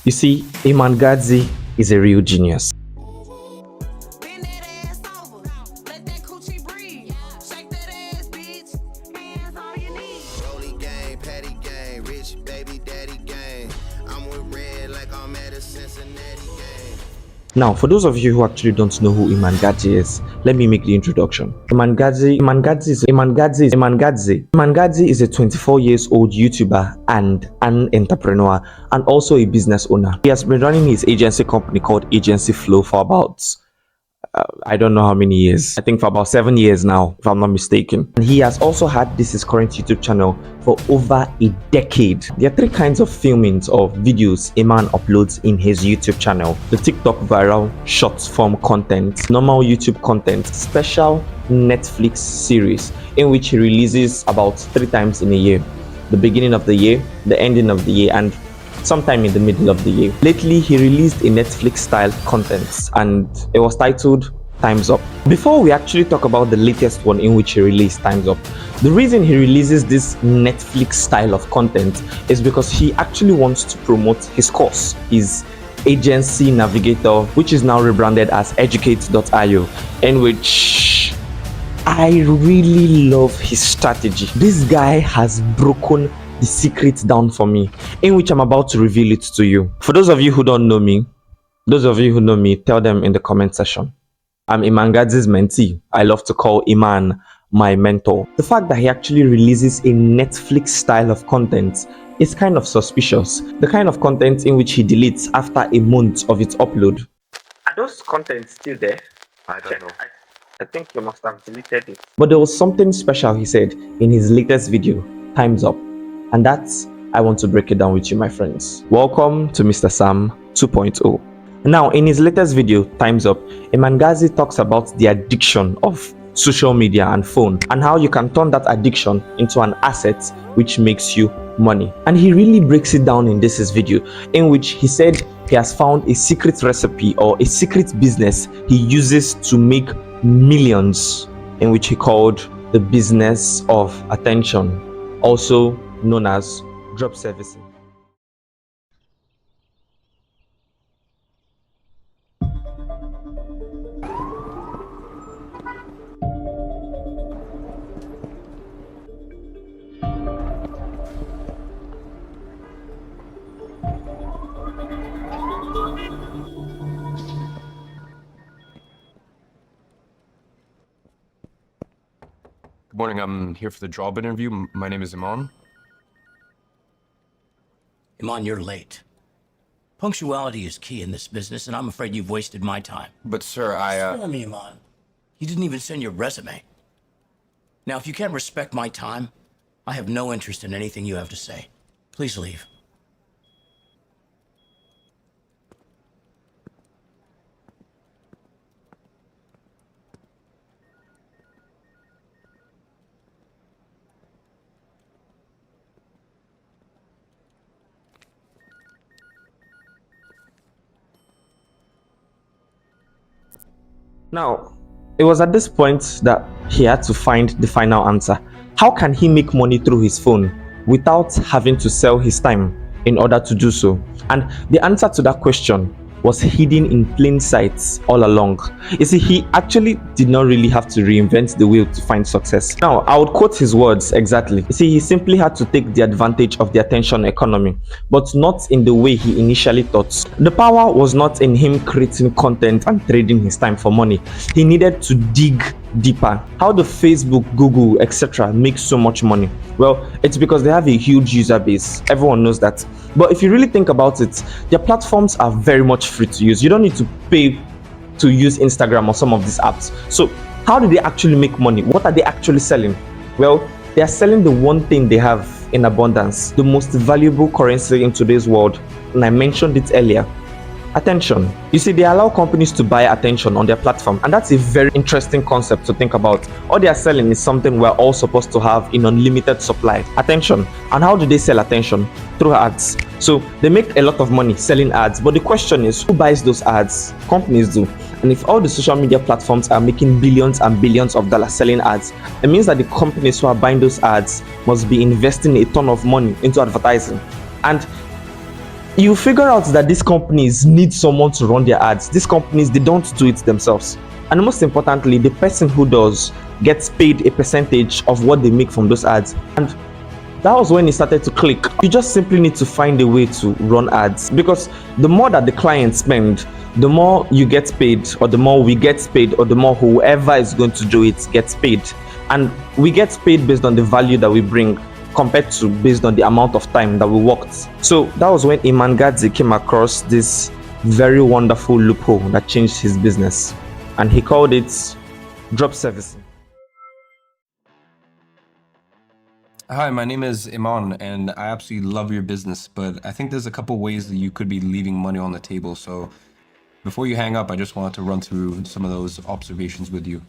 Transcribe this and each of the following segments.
You see, Iman Gadhzi is a real genius. Bend that ass over. Let that coochie breathe. Shake that ass, bitch. Hands all you need. Rolly gang, patty gang, rich baby daddy gang. I'm with red like I'm at a Cincinnati gang. Now, for those of you who actually don't know who Iman Gadhzi is, let me make the introduction. Iman Gadhzi is a 24 years old YouTuber and an entrepreneur and also a business owner. He has been running his agency company called Agency Flow for about I don't know how many years. I think for about 7 years now, if I'm not mistaken. And he has also had his current YouTube channel for over a decade. There are three kinds of filmings or videos Iman uploads in his YouTube channel: the TikTok viral short form content, normal YouTube content, special Netflix series in which he releases about 3 times in a year: the beginning of the year, the ending of the year, and sometime in the middle of the year. Lately, he released a Netflix-style content and it was titled Time's Up. Before we actually talk about the latest one in which he released Time's Up, the reason he releases this Netflix style of content is because he actually wants to promote his course, his agency navigator, which is now rebranded as educate.io, in which I really love his strategy. This guy has broken the secret down for me, in which I'm about to reveal it to you. For those of you who don't know me, those of you who know me, tell them in the comment section. I'm Iman Gadhzi's mentee. I love to call Iman my mentor. The fact that he actually releases a Netflix style of content is kind of suspicious. The kind of content in which he deletes after a month of its upload. Are those contents still there? I don't know. I think you must have deleted it. But there was something special he said in his latest video, Time's Up. And that's, I want to break it down with you, my friends. Welcome to Mr. Sam 2.0. Now, in his latest video, Time's Up, Iman Gadhzi talks about the addiction of social media and phone and how you can turn that addiction into an asset which makes you money. And he really breaks it down in this his video, in which he said he has found a secret recipe or a secret business he uses to make millions, in which he called the business of attention, also known as drop servicing. Good morning, I'm here for the job interview. My name is Iman. Iman, you're late. Punctuality is key in this business, and I'm afraid you've wasted my time. But sir, Tell me, Iman. You didn't even send your resume. Now, if you can't respect my time, I have no interest in anything you have to say. Please leave. Now, it was at this point that he had to find the final answer. How can he make money through his phone without having to sell his time in order to do so? And the answer to that question was hidden in plain sight all along. You see, he actually did not really have to reinvent the wheel to find success. Now, I would quote his words exactly. You see, he simply had to take the advantage of the attention economy, but not in the way he initially thought. The power was not in him creating content and trading his time for money. He needed to dig deeper. How do Facebook, Google, etc. make so much money? Well, it's because they have a huge user base. Everyone knows that. But if you really think about it, their platforms are very much free to use. You don't need to pay to use Instagram or some of these apps. So how do they actually make money? What are they actually selling? Well, they are selling the one thing they have in abundance, the most valuable currency in today's world, and I mentioned it earlier: attention. You see, they allow companies to buy attention on their platform, and that's a very interesting concept to think about. All they are selling is something we're all supposed to have in unlimited supply: attention. And how do they sell attention? Through ads. So they make a lot of money selling ads, but the question is, who buys those ads? Companies do. And if all the social media platforms are making billions and billions of dollars selling ads, it means that the companies who are buying those ads must be investing a ton of money into advertising. And you figure out that these companies need someone to run their ads. These companies, they don't do it themselves. And most importantly, the person who does gets paid a percentage of what they make from those ads. And that was when it started to click. You just simply need to find a way to run ads, because the more that the clients spend, the more you get paid, or the more we get paid, or the more whoever is going to do it gets paid. And we get paid based on the value that we bring, compared to based on the amount of time that we worked. So that was when Iman Gadhzi came across this very wonderful loophole that changed his business, and he called it drop servicing. Hi, my name is Iman, and I absolutely love your business, but I think there's a couple ways that you could be leaving money on the table. So before you hang up, I just wanted to run through some of those observations with you.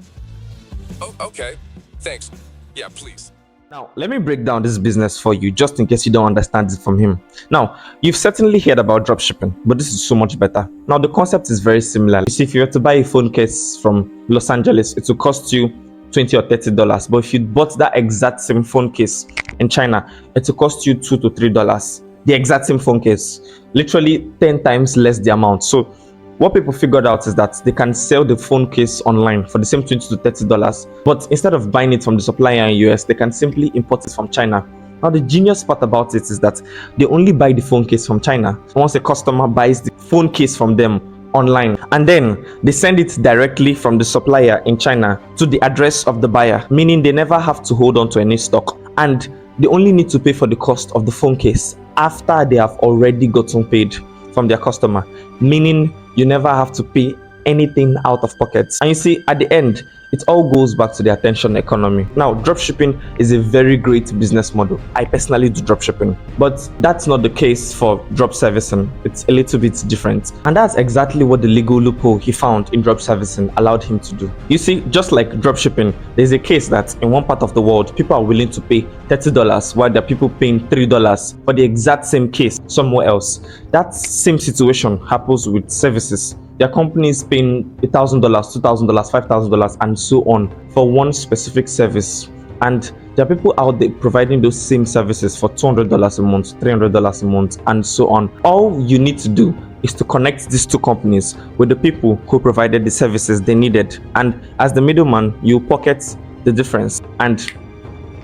Oh, okay. Thanks. Yeah, please. Now, let me break down this business for you, just in case you don't understand it from him. Now, you've certainly heard about dropshipping, but this is so much better. Now, the concept is very similar. You see, if you were to buy a phone case from Los Angeles, it will cost you $20 or $30. But if you bought that exact same phone case in China, it will cost you $2 to $3. The exact same phone case, literally 10 times less the amount. So what people figured out is that they can sell the phone case online for the same $20 to $30, but instead of buying it from the supplier in US, they can simply import it from China. Now, the genius part about it is that they only buy the phone case from China. Once a customer buys the phone case from them online, and then they send it directly from the supplier in China to the address of the buyer, meaning they never have to hold on to any stock, and they only need to pay for the cost of the phone case after they have already gotten paid from their customer, meaning you never have to pay anything out of pocket. And you see, at the end, it all goes back to the attention economy. Now, dropshipping is a very great business model. I personally do dropshipping, but that's not the case for drop servicing. It's a little bit different. And that's exactly what the legal loophole he found in drop servicing allowed him to do. You see, just like dropshipping, there's a case that in one part of the world, people are willing to pay $30 while there are people paying $3 for the exact same case somewhere else. That same situation happens with services. Their company is paying $1,000, $2,000, $5,000, and so on for one specific service. And there are people out there providing those same services for $200 a month, $300 a month, and so on. All you need to do is to connect these two companies with the people who provided the services they needed. And as the middleman, you pocket the difference. And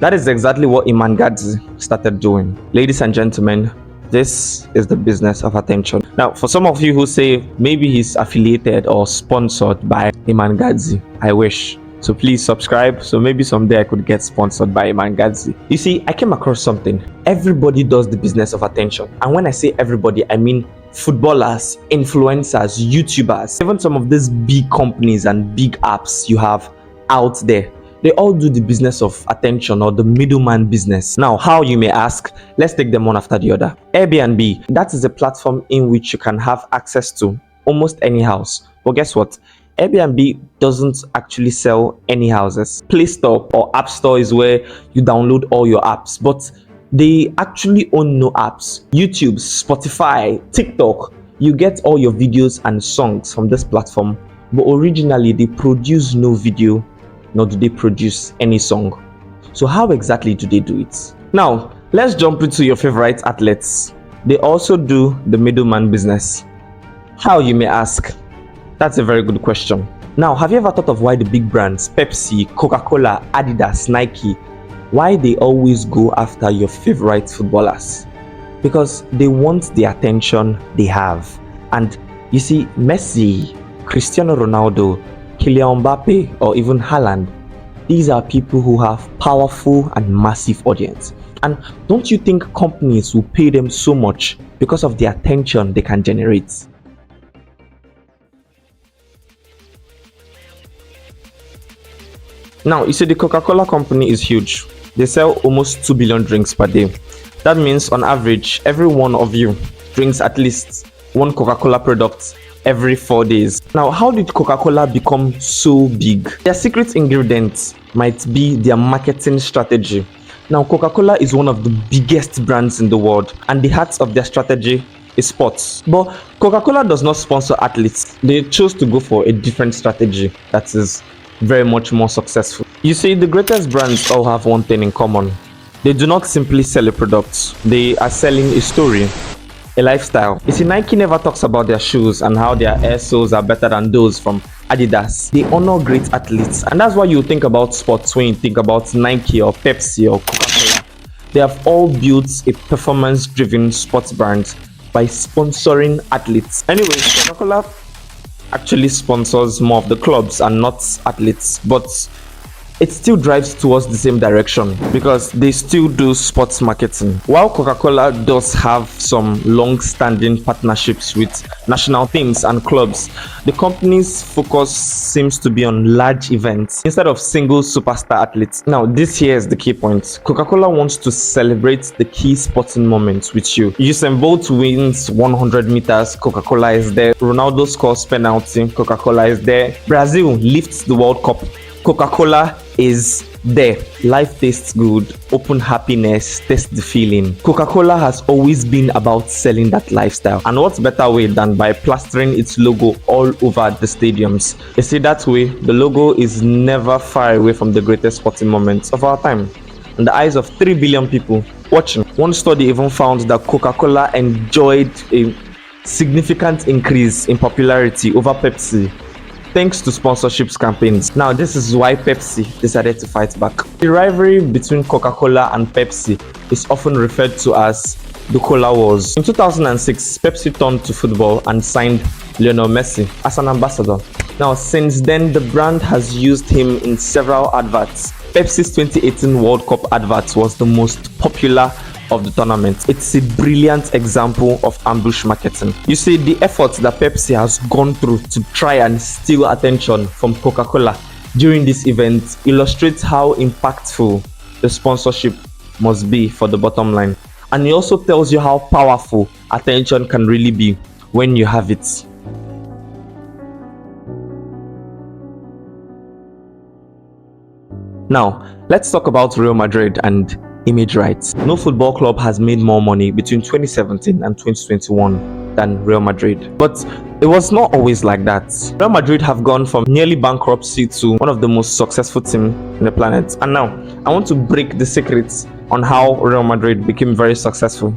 that is exactly what Iman Gadhzi started doing. Ladies and gentlemen, this is the business of attention. Now, for some of you who say maybe he's affiliated or sponsored by Iman Gadhzi, I wish. So please subscribe, so maybe someday I could get sponsored by Iman Gadhzi. You see, I came across something. Everybody does the business of attention. And when I say everybody, I mean footballers, influencers, YouTubers, even some of these big companies and big apps you have out there. They all do the business of attention, or the middleman business. Now, how, you may ask? Let's take them one after the other. Airbnb, that is a platform in which you can have access to almost any house. But guess what? Airbnb doesn't actually sell any houses. Play Store or App Store is where you download all your apps, but they actually own no apps. YouTube, Spotify, TikTok, you get all your videos and songs from this platform, but originally they produce no video, nor do they produce any song. So how exactly do they do it? Now, let's jump into your favorite athletes. They also do the middleman business. How, you may ask? That's a very good question. Now, have you ever thought of why the big brands, Pepsi, Coca-Cola, Adidas, Nike, why they always go after your favorite footballers? Because they want the attention they have. And you see, Messi, Cristiano Ronaldo, Kylian Mbappe, or even Haaland, these are people who have powerful and massive audience. And don't you think companies will pay them so much because of the attention they can generate? Now, you see, the Coca-Cola company is huge. They sell almost 2 billion drinks per day. That means on average, every one of you drinks at least one Coca-Cola product every 4 days. Now, how did Coca-Cola become so big? Their secret ingredient might be their marketing strategy. Now, Coca-Cola is one of the biggest brands in the world, and the heart of their strategy is sports. But Coca-Cola does not sponsor athletes. They chose to go for a different strategy that is very much more successful. You see, the greatest brands all have one thing in common. They do not simply sell a product. They are selling a story. a lifestyle. You see, Nike never talks about their shoes and how their air soles are better than those from Adidas. They honor great athletes, and that's why you think about sports when you think about Nike or Pepsi or Coca-Cola. They have all built a performance-driven sports brand by sponsoring athletes. Anyway, Coca-Cola actually sponsors more of the clubs and not athletes, but it still drives towards the same direction because they still do sports marketing. While Coca-Cola does have some long-standing partnerships with national teams and clubs, the company's focus seems to be on large events instead of single superstar athletes. Now, this here is the key point. Coca-Cola wants to celebrate the key sporting moments with you. Usain Bolt wins 100 meters, Coca-Cola is there. Ronaldo scores penalty, Coca-Cola is there. Brazil lifts the World Cup, Coca-Cola is there. Life tastes good, open happiness, taste the feeling. Coca-Cola has always been about selling that lifestyle, and what's better way than by plastering its logo all over the stadiums? You see, that way the logo is never far away from the greatest sporting moments of our time in the eyes of 3 billion people watching. One study even found that Coca-Cola enjoyed a significant increase in popularity over Pepsi thanks to sponsorships campaigns. Now, this is why Pepsi decided to fight back. The rivalry between Coca-Cola and Pepsi is often referred to as the Cola Wars. In 2006, Pepsi turned to football and signed Lionel Messi as an ambassador. Now, since then, the brand has used him in several adverts. Pepsi's 2018 World Cup advert was the most popular of the tournament. It's a brilliant example of ambush marketing. You see, the efforts that Pepsi has gone through to try and steal attention from Coca-Cola during this event illustrates how impactful the sponsorship must be for the bottom line. And it also tells you how powerful attention can really be when you have it. Now, let's talk about Real Madrid and image rights. No football club has made more money between 2017 and 2021 than Real Madrid. But it was not always like that. Real Madrid have gone from nearly bankruptcy to one of the most successful teams in the planet. And now, I want to break the secrets on how Real Madrid became very successful.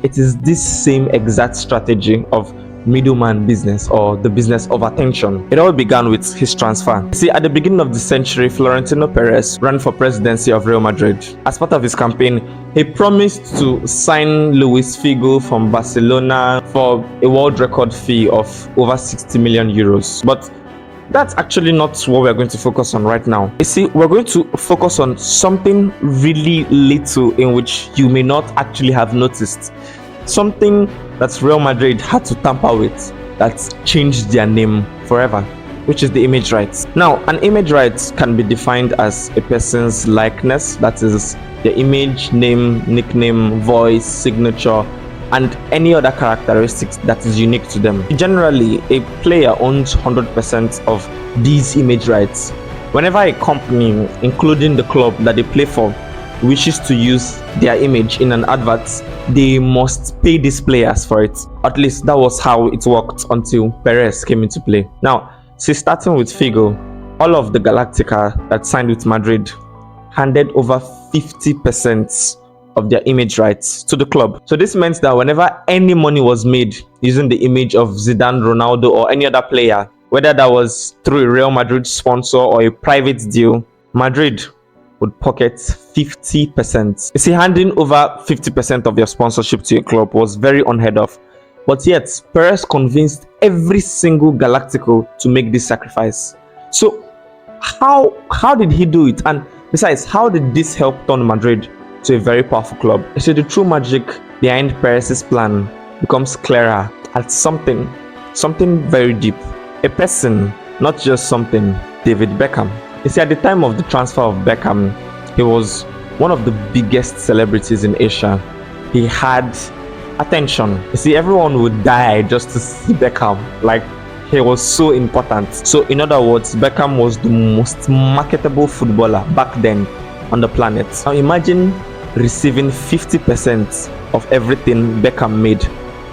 It is this same exact strategy of middleman business, or the business of attention. It all began with his transfer. See, at the beginning of the century, Florentino Perez ran for presidency of Real Madrid. As part of his campaign, he promised to sign Luis Figo from Barcelona for a world record fee of over 60 million euros. But that's actually not what we're going to focus on right now. You see, we're going to focus on something really little in which you may not actually have noticed. Something that Real Madrid had to tamper with that changed their name forever, which is the image rights. Now, an image rights can be defined as a person's likeness, that is their image, name, nickname, voice, signature, and any other characteristics that is unique to them. Generally, a player owns 100% of these image rights. Whenever a company, including the club that they play for, wishes to use their image in an advert, they must pay these players for it. At least that was how it worked until Perez came into play. Now, see, starting with Figo, all of the Galactica that signed with Madrid handed over 50% of their image rights to the club. So this meant that whenever any money was made using the image of Zidane, Ronaldo, or any other player, whether that was through a Real Madrid sponsor or a private deal, Madrid would pocket 50%. You see, handing over 50% of your sponsorship to a club was very unheard of. But yet, Perez convinced every single Galactico to make this sacrifice. So, how did he do it? And besides, how did this help turn Madrid to a very powerful club? You see, the true magic behind Perez's plan becomes clearer at something very deep. A person, not just something. David Beckham. You see, at the time of the transfer of Beckham, he was one of the biggest celebrities in Asia. He had attention. You see, everyone would die just to see Beckham. Like, he was so important. So, in other words, Beckham was the most marketable footballer back then on the planet. Now, imagine receiving 50% of everything Beckham made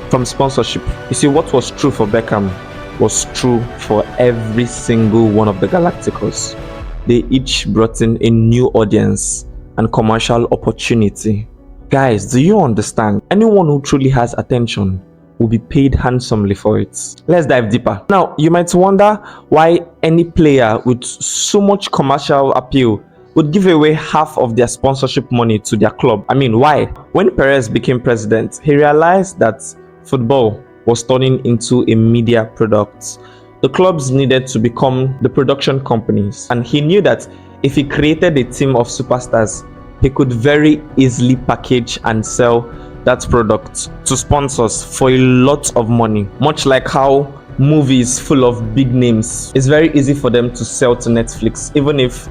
from sponsorship. You see, what was true for Beckham was true for every single one of the Galacticos. They each brought in a new audience and commercial opportunity. Guys, do you understand? Anyone who truly has attention will be paid handsomely for it. Let's dive deeper. Now, you might wonder why any player with so much commercial appeal would give away half of their sponsorship money to their club. I mean, why? When Perez became president, he realized that football was turning into a media product. The clubs needed to become the production companies, and he knew that if he created a team of superstars, he could very easily package and sell that product to sponsors for a lot of money. Much like how movies full of big names, it's very easy for them to sell to Netflix, even if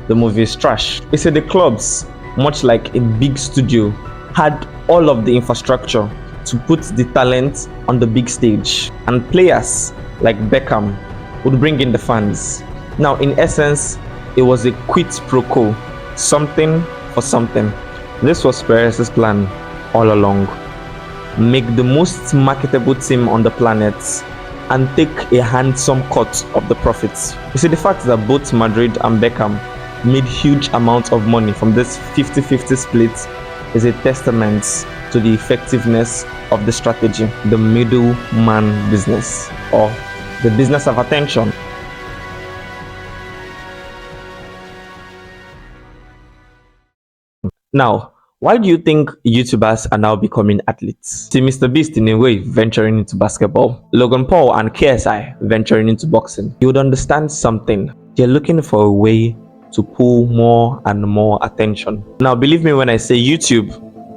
the movie is trash. They say the clubs, much like a big studio, had all of the infrastructure to put the talent on the big stage, and players like Beckham would bring in the fans. Now, in essence, it was a quid pro quo, something for something. This was Perez's plan all along. Make the most marketable team on the planet and take a handsome cut of the profits. You see, the fact that both Madrid and Beckham made huge amounts of money from this 50-50 split is a testament to the effectiveness of the strategy, the middleman business, or the business of attention. Now, why do you think YouTubers are now becoming athletes? See, Mr. Beast in a way venturing into basketball, Logan Paul and KSI venturing into boxing. You would understand something. They're looking for a way to pull more and more attention. Now, believe me when I say YouTube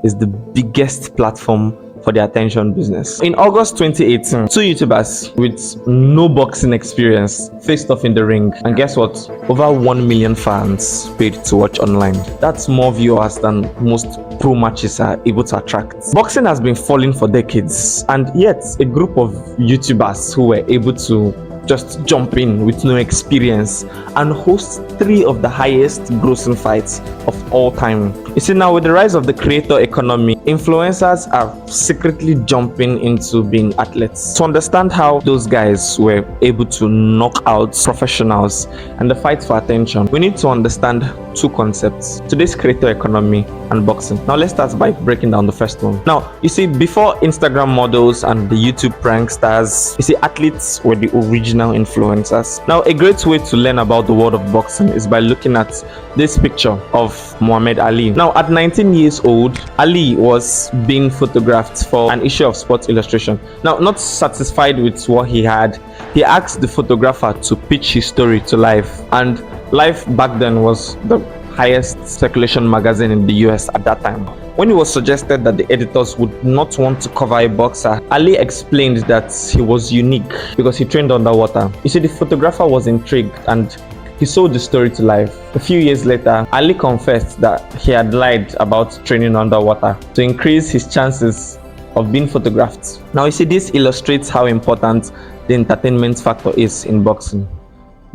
is the biggest platform for the attention business. In August 2018, two YouTubers with no boxing experience faced off in the ring, and guess what? Over 1 million fans paid to watch online. That's more viewers than most pro matches are able to attract. Boxing has been falling for decades, and yet a group of YouTubers who were able to just jump in with no experience and host 3 of the highest grossing fights of all time. You see, now with the rise of the creator economy, influencers are secretly jumping into being athletes. To understand how those guys were able to knock out professionals and the fight for attention, we need to understand 2 concepts: today's creator economy and boxing. Now let's start by breaking down the first one. Now, you see, before Instagram models and the YouTube pranksters, you see, athletes were the original influencers. Now, a great way to learn about the world of boxing is by looking at this picture of Muhammad Ali. Now, at 19 years old, Ali was being photographed for an issue of Sports Illustration. Now, not satisfied with what he had, he asked the photographer to pitch his story to Life, and Life back then was the highest circulation magazine in the US at that time. When it was suggested that the editors would not want to cover a boxer, Ali explained that he was unique because he trained underwater. You see, the photographer was intrigued and he sold the story to Life. A few years later, Ali confessed that he had lied about training underwater to increase his chances of being photographed. Now, you see, this illustrates how important the entertainment factor is in boxing.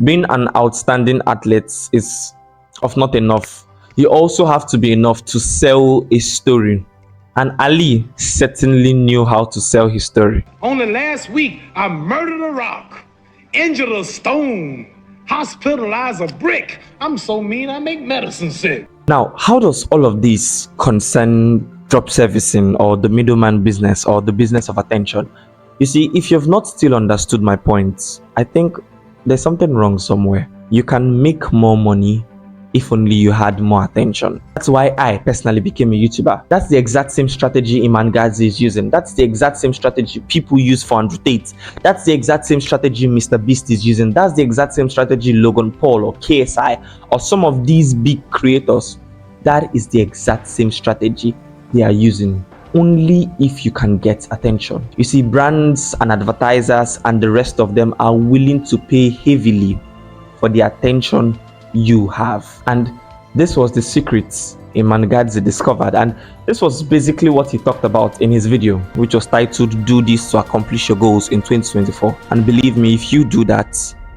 Being an outstanding athlete is of not enough. You also have to be enough to sell a story. And Ali certainly knew how to sell his story. Only last week, I murdered a rock, injured a stone, hospitalized a brick. I'm so mean, I make medicine sick. Now, how does all of this concern drop servicing or the middleman business or the business of attention? You see, if you've not still understood my points, I think there's something wrong somewhere. You can make more money if only you had more attention. That's why I personally became a YouTuber. That's the exact same strategy Iman Gadhzi is using. That's the exact same strategy people use for Andrew Tate. That's the exact same strategy Mr. Beast is using. That's the exact same strategy Logan Paul or KSI or some of these big creators. That is the exact same strategy they are using. Only if you can get attention. You see, brands and advertisers and the rest of them are willing to pay heavily for the attention you have. And this was the secrets Iman Gadhzi discovered, and this was basically what he talked about in his video, which was titled "Do This to Accomplish Your Goals in 2024." And believe me, if you do that,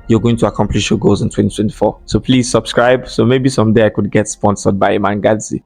you're going to accomplish your goals in 2024. So please subscribe, so maybe someday I could get sponsored by Iman Gadhzi.